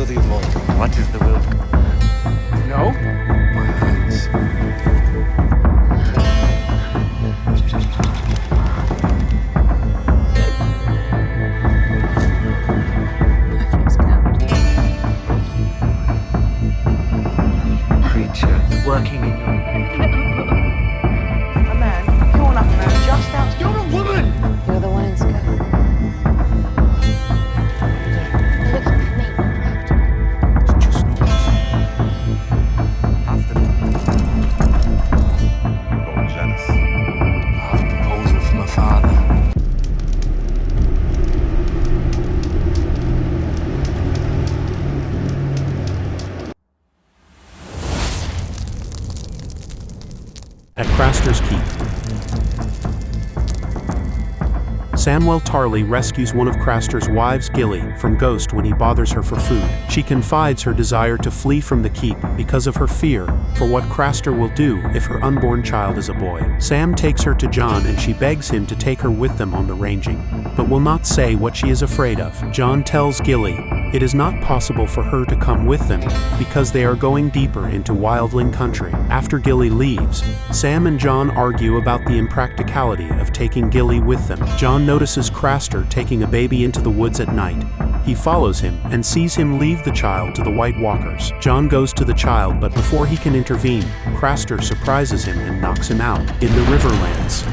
worthy of loyalty. What is the will? No? My hands. Creature working in your... A man, drawn up around just outside. You're a woman! You're the one in skirt. Looking at me. It's just not After Lord Janus. I have a proposal from my father. At Craster's Keep. Samwell Tarly rescues one of Craster's wives, Gilly, from Ghost when he bothers her for food. She confides her desire to flee from the keep because of her fear for what Craster will do if her unborn child is a boy. Sam takes her to John and she begs him to take her with them on the ranging, but will not say what she is afraid of. John tells Gilly it is not possible for her to come with them because they are going deeper into wildling country. After Gilly leaves, Sam and John argue about the impracticality of taking Gilly with them. John notices Craster taking a baby into the woods at night. He follows him and sees him leave the child to the White Walkers. John goes to the child, but before he can intervene, Craster surprises him and knocks him out. In the Riverlands.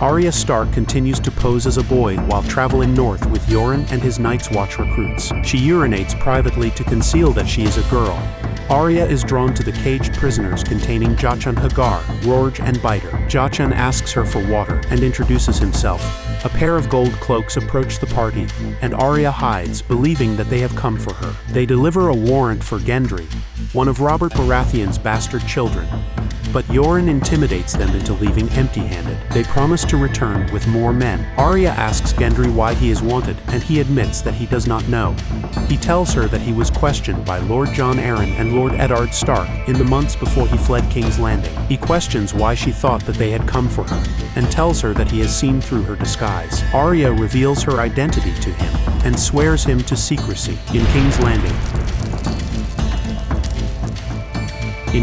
Arya Stark continues to pose as a boy while traveling north with Yoren and his Night's Watch recruits. She urinates privately to conceal that she is a girl. Arya is drawn to the caged prisoners containing Jachan Hagar, Rorge, and Biter. Jachan asks her for water and introduces himself. A pair of gold cloaks approach the party, and Arya hides, believing that they have come for her. They deliver a warrant for Gendry, one of Robert Baratheon's bastard children, but Yoren intimidates them into leaving empty-handed. They promise to return with more men. Arya asks Gendry why he is wanted, and he admits that he does not know. He tells her that he was questioned by Lord Jon Arryn and Lord Eddard Stark in the months before he fled King's Landing. He questions why she thought that they had come for her, and tells her that he has seen through her disguise. Arya reveals her identity to him, and swears him to secrecy. In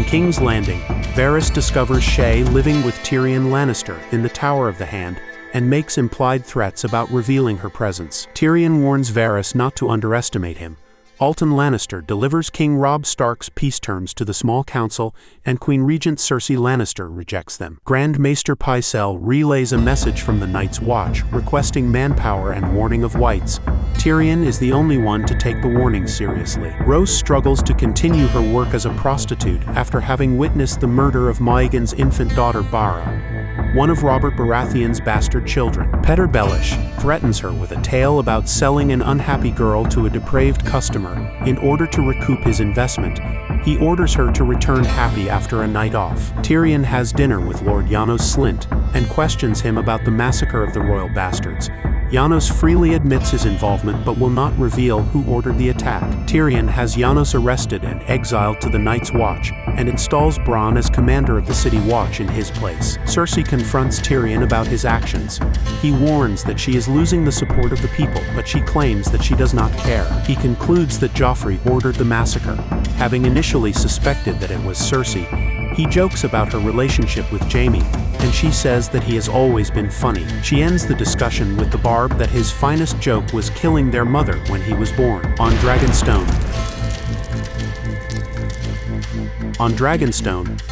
King's Landing, Varys discovers Shae living with Tyrion Lannister in the Tower of the Hand, and makes implied threats about revealing her presence. Tyrion warns Varys not to underestimate him. Alton Lannister delivers King Robb Stark's peace terms to the small council, and Queen Regent Cersei Lannister rejects them. Grand Maester Pycelle relays a message from the Night's Watch, requesting manpower and warning of whites. Tyrion is the only one to take the warning seriously. Rose struggles to continue her work as a prostitute after having witnessed the murder of Maegan's infant daughter Bara, one of Robert Baratheon's bastard children. Petyr Baelish threatens her with a tale about selling an unhappy girl to a depraved customer in order to recoup his investment. He orders her to return happy after a night off. Tyrion has dinner with Lord Janos Slynt and questions him about the massacre of the royal bastards. Janos freely admits his involvement but will not reveal who ordered the attack. Tyrion has Janos arrested and exiled to the Night's Watch, and installs Bronn as commander of the City Watch in his place. Cersei confronts Tyrion about his actions. He warns that she is losing the support of the people, but she claims that she does not care. He concludes that Joffrey ordered the massacre, having initially suspected that it was Cersei. He jokes about her relationship with Jaime, and she says that he has always been funny. She ends the discussion with the barb that his finest joke was killing their mother when he was born. On Dragonstone,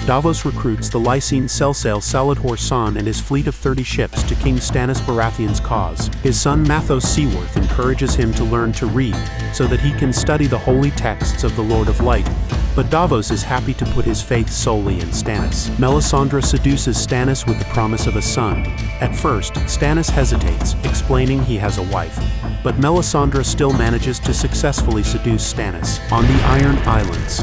Davos recruits the Lysene Selsail Saladhor San and his fleet of 30 ships to King Stannis Baratheon's cause. His son Mathos Seaworth encourages him to learn to read, so that he can study the holy texts of the Lord of Light, but Davos is happy to put his faith solely in Stannis. Melisandre seduces Stannis with the promise of a son. At first, Stannis hesitates, explaining he has a wife, but Melisandre still manages to successfully seduce Stannis. On the Iron Islands,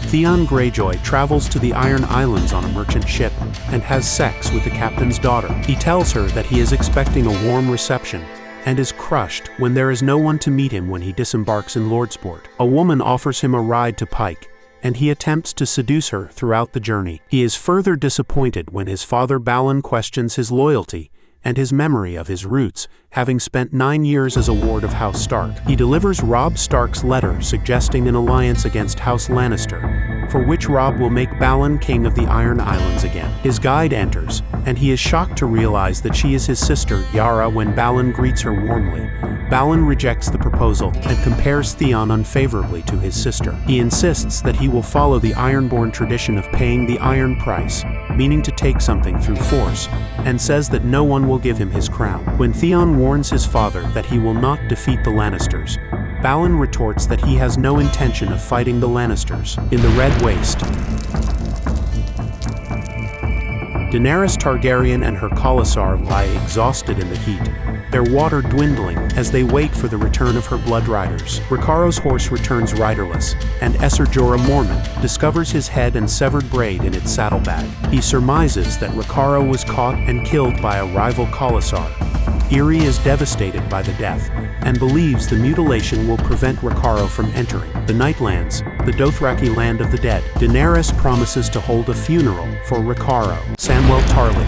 Theon Greyjoy travels to the Iron Islands on a merchant ship and has sex with the captain's daughter. He tells her that he is expecting a warm reception and is crushed when there is no one to meet him when he disembarks in Lordsport. A woman offers him a ride to Pike, and he attempts to seduce her throughout the journey. He is further disappointed when his father Balon questions his loyalty and his memory of his roots, having spent 9 years as a ward of House Stark. He delivers Robb Stark's letter suggesting an alliance against House Lannister, for which Robb will make Balon king of the Iron Islands again. His guide enters, and he is shocked to realize that she is his sister, Yara, when Balon greets her warmly. Balon rejects the proposal and compares Theon unfavorably to his sister. He insists that he will follow the Ironborn tradition of paying the iron price, meaning to take something through force, and says that no one will give him his crown. When Theon warns his father that he will not defeat the Lannisters, Balon retorts that he has no intention of fighting the Lannisters. In the Red Waste, Daenerys Targaryen and her Khalasar lie exhausted in the heat, their water dwindling as they wait for the return of her blood riders. Riccaro's horse returns riderless, and Ser Jorah Mormont discovers his head and severed braid in its saddlebag. He surmises that Riccaro was caught and killed by a rival Khalasar. Irri is devastated by the death, and believes the mutilation will prevent Riccaro from entering the Nightlands, the Dothraki land of the dead. Daenerys promises to hold a funeral for Riccaro. Samwell Tarly.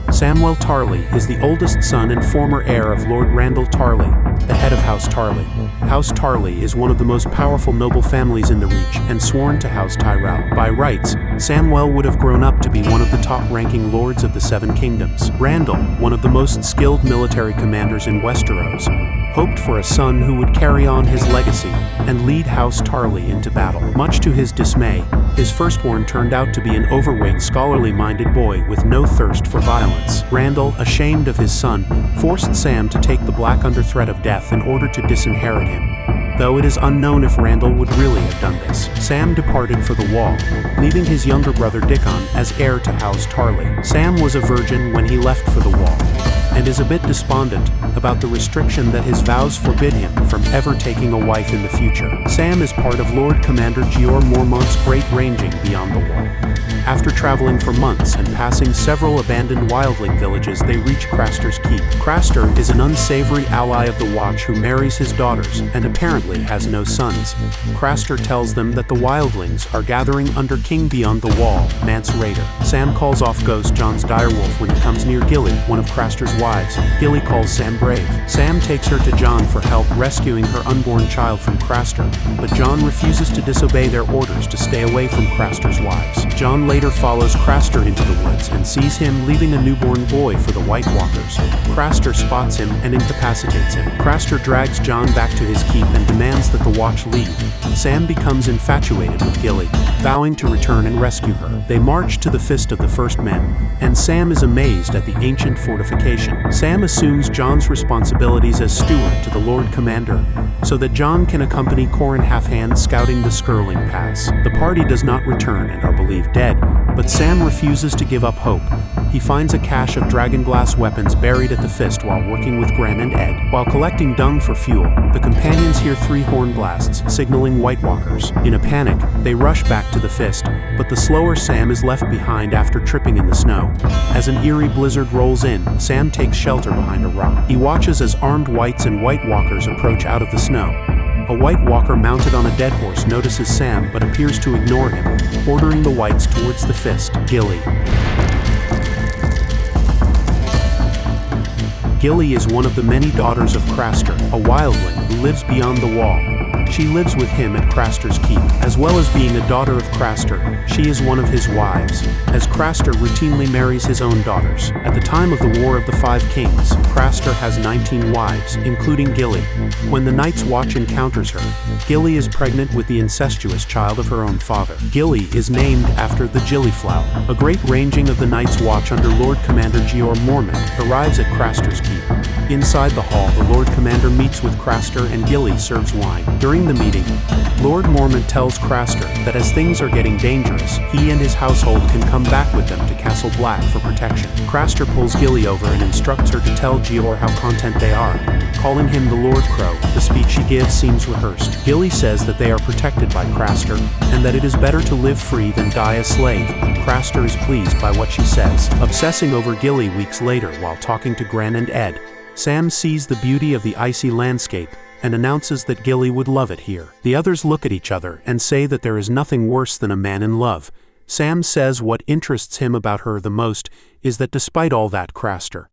Samwell Tarly is the oldest son and former heir of Lord Randyll Tarly, the head of House Tarly. House Tarly is one of the most powerful noble families in the Reach and sworn to House Tyrell. By rights, Samwell would have grown up to be one of the top-ranking lords of the Seven Kingdoms. Randyll, one of the most skilled military commanders in Westeros, hoped for a son who would carry on his legacy and lead House Tarly into battle. Much to his dismay, his firstborn turned out to be an overweight, scholarly-minded boy with no thirst for violence. Randyll, ashamed of his son, forced Sam to take the black under threat of death in order to disinherit him, though it is unknown if Randyll would really have done this. Sam departed for the Wall, leaving his younger brother Dickon as heir to House Tarly. Sam was a virgin when he left for the Wall, and is a bit despondent about the restriction that his vows forbid him from ever taking a wife in the future. Sam is part of Lord Commander Jeor Mormont's great ranging beyond the Wall. After traveling for months and passing several abandoned wildling villages, they reach Craster's keep. Craster is an unsavory ally of the Watch who marries his daughters and apparently has no sons. Craster tells them that the wildlings are gathering under King Beyond the Wall, Mance Rayder. Sam calls off Ghost John's direwolf when he comes near Gilly, one of Craster's wives. Gilly calls Sam brave. Sam takes her to Jon for help rescuing her unborn child from Craster, but Jon refuses to disobey their orders to stay away from Craster's wives. Jon later follows Craster into the woods and sees him leaving a newborn boy for the White Walkers. Craster spots him and incapacitates him. Craster drags Jon back to his keep and demands that the Watch leave. Sam becomes infatuated with Gilly, vowing to return and rescue her. They march to the Fist of the First Men, and Sam is amazed at the ancient fortification. Sam assumes Jon's responsibilities as steward to the Lord Commander, so that Jon can accompany Qhorin Halfhand scouting the Skirling Pass. The party does not return and are believed dead, but Sam refuses to give up hope. He finds a cache of dragonglass weapons buried at the Fist while working with Gran and Ed. While collecting dung for fuel, the companions hear 3 horn blasts, signaling White Walkers. In a panic, they rush back to the Fist, but the slower Sam is left behind after tripping in the snow. As an eerie blizzard rolls in, Sam takes shelter behind a rock. He watches as armed Whites and White Walkers approach out of the snow. A White Walker mounted on a dead horse notices Sam but appears to ignore him, ordering the Whites towards the Fist. Gilly. Gilly is one of the many daughters of Craster, a wildling who lives beyond the Wall. She lives with him at Craster's keep. As well as being a daughter of Craster, she is one of his wives, as Craster routinely marries his own daughters. At the time of the War of the Five Kings, Craster has 19 wives, including Gilly. When the Night's Watch encounters her, Gilly is pregnant with the incestuous child of her own father. Gilly is named after the Gillyflower. A great ranging of the Night's Watch under Lord Commander Jeor Mormont arrives at Craster's keep. Inside the hall, the Lord Commander meets with Craster and Gilly serves wine. During the meeting, Lord Mormont tells Craster that as things are getting dangerous, he and his household can come back with them to Castle Black for protection. Craster pulls Gilly over and instructs her to tell Jeor how content they are, calling him the Lord Crow. The speech she gives seems rehearsed. Gilly says that they are protected by Craster, and that it is better to live free than die a slave. Craster is pleased by what she says. Obsessing over Gilly weeks later while talking to Gran and Ed, Sam sees the beauty of the icy landscape and announces that Gilly would love it here. The others look at each other and say that there is nothing worse than a man in love, Sam says what interests him about her the most is that despite all that, Craster